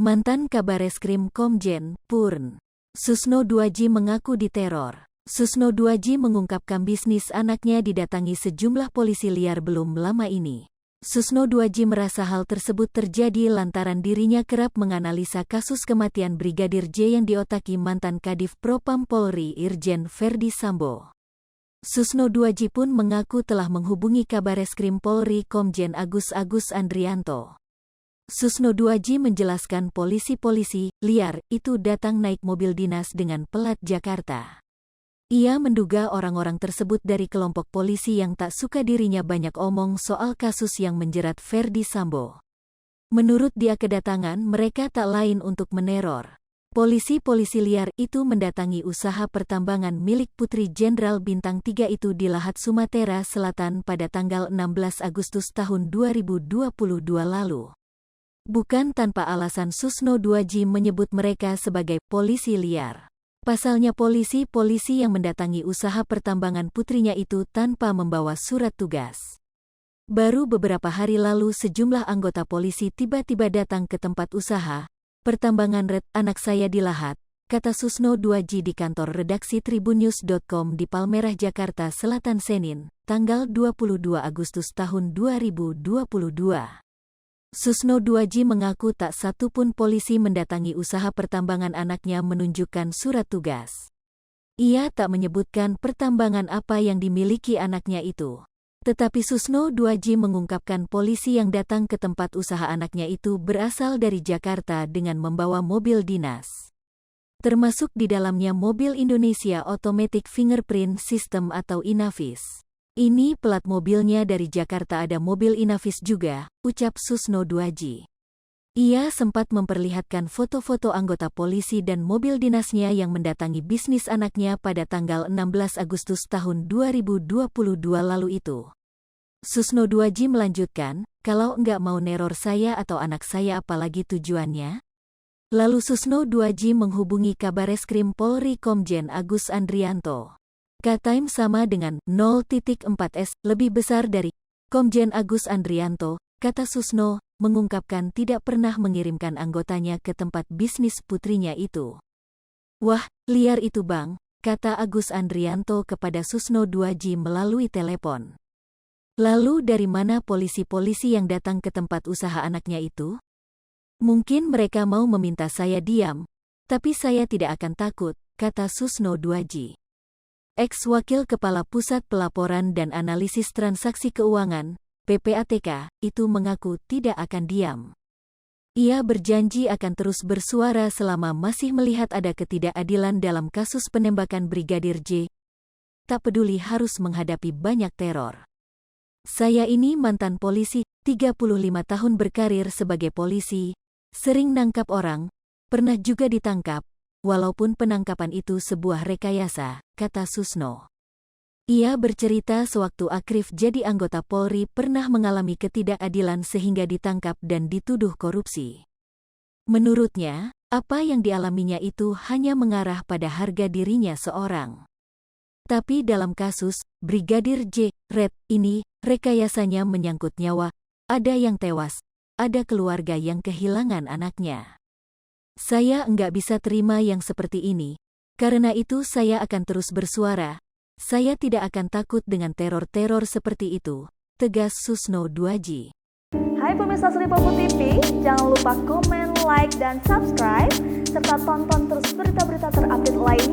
Mantan Kabareskrim Komjen Purn Susno Duaji mengaku diteror. Susno Duaji mengungkapkan bisnis anaknya didatangi sejumlah polisi liar belum lama ini. Susno Duaji merasa hal tersebut terjadi lantaran dirinya kerap menganalisa kasus kematian Brigadir J yang diotaki mantan Kadif Propam Polri Irjen Verdi Sambo. Susno Duaji pun mengaku telah menghubungi Kabareskrim Polri Komjen Agus Andrianto. Susno Duaji menjelaskan polisi-polisi liar itu datang naik mobil dinas dengan plat Jakarta. Ia menduga orang-orang tersebut dari kelompok polisi yang tak suka dirinya banyak omong soal kasus yang menjerat Verdi Sambo. Menurut dia kedatangan mereka tak lain untuk meneror. Polisi-polisi liar itu mendatangi usaha pertambangan milik Putri Jenderal Bintang 3 itu di Lahat Sumatera Selatan pada tanggal 16 Agustus tahun 2022 lalu. Bukan tanpa alasan Susno Duaji menyebut mereka sebagai polisi liar. Pasalnya polisi-polisi yang mendatangi usaha pertambangan putrinya itu tanpa membawa surat tugas. Baru beberapa hari lalu sejumlah anggota polisi tiba-tiba datang ke tempat usaha pertambangan Red anak saya di Lahat, kata Susno Duaji di kantor redaksi tribunnews.com di Palmerah, Jakarta Selatan Senin, tanggal 22 Agustus tahun 2022. Susno Duaji mengaku tak satu pun polisi mendatangi usaha pertambangan anaknya menunjukkan surat tugas. Ia tak menyebutkan pertambangan apa yang dimiliki anaknya itu. Tetapi Susno Duaji mengungkapkan polisi yang datang ke tempat usaha anaknya itu berasal dari Jakarta dengan membawa mobil dinas. Termasuk di dalamnya mobil Indonesia Automatic Fingerprint System atau Inavis. Ini plat mobilnya dari Jakarta, ada mobil Inavis juga, ucap Susno Duaji. Ia sempat memperlihatkan foto-foto anggota polisi dan mobil dinasnya yang mendatangi bisnis anaknya pada tanggal 16 Agustus tahun 2022 lalu itu. Susno Duaji melanjutkan, kalau enggak mau neror saya atau anak saya apalagi tujuannya? Lalu Susno Duaji menghubungi Kabareskrim Polri Komjen Agus Andrianto. K-time sama dengan 0.4S, lebih besar dari Komjen Agus Andrianto, kata Susno, mengungkapkan tidak pernah mengirimkan anggotanya ke tempat bisnis putrinya itu. Wah, liar itu bang, kata Agus Andrianto kepada Susno Duaji melalui telepon. Lalu dari mana polisi-polisi yang datang ke tempat usaha anaknya itu? Mungkin mereka mau meminta saya diam, tapi saya tidak akan takut, kata Susno Duaji. Ex-Wakil Kepala Pusat Pelaporan dan Analisis Transaksi Keuangan, PPATK, itu mengaku tidak akan diam. Ia berjanji akan terus bersuara selama masih melihat ada ketidakadilan dalam kasus penembakan Brigadir J. Tak peduli harus menghadapi banyak teror. Saya ini mantan polisi, 35 tahun berkarir sebagai polisi, sering nangkap orang, pernah juga ditangkap, walaupun penangkapan itu sebuah rekayasa, kata Susno. Ia bercerita sewaktu akrif jadi anggota Polri pernah mengalami ketidakadilan sehingga ditangkap dan dituduh korupsi. Menurutnya, apa yang dialaminya itu hanya mengarah pada harga dirinya seorang. Tapi dalam kasus Brigadir J. Red ini, rekayasanya menyangkut nyawa, ada yang tewas, ada keluarga yang kehilangan anaknya. Saya enggak bisa terima yang seperti ini. Karena itu saya akan terus bersuara. Saya tidak akan takut dengan teror-teror seperti itu, tegas Susno Duaji. Hai pemirsa Sri Popo TV, jangan lupa komen, like, dan subscribe, serta tonton terus berita-berita terupdate lainnya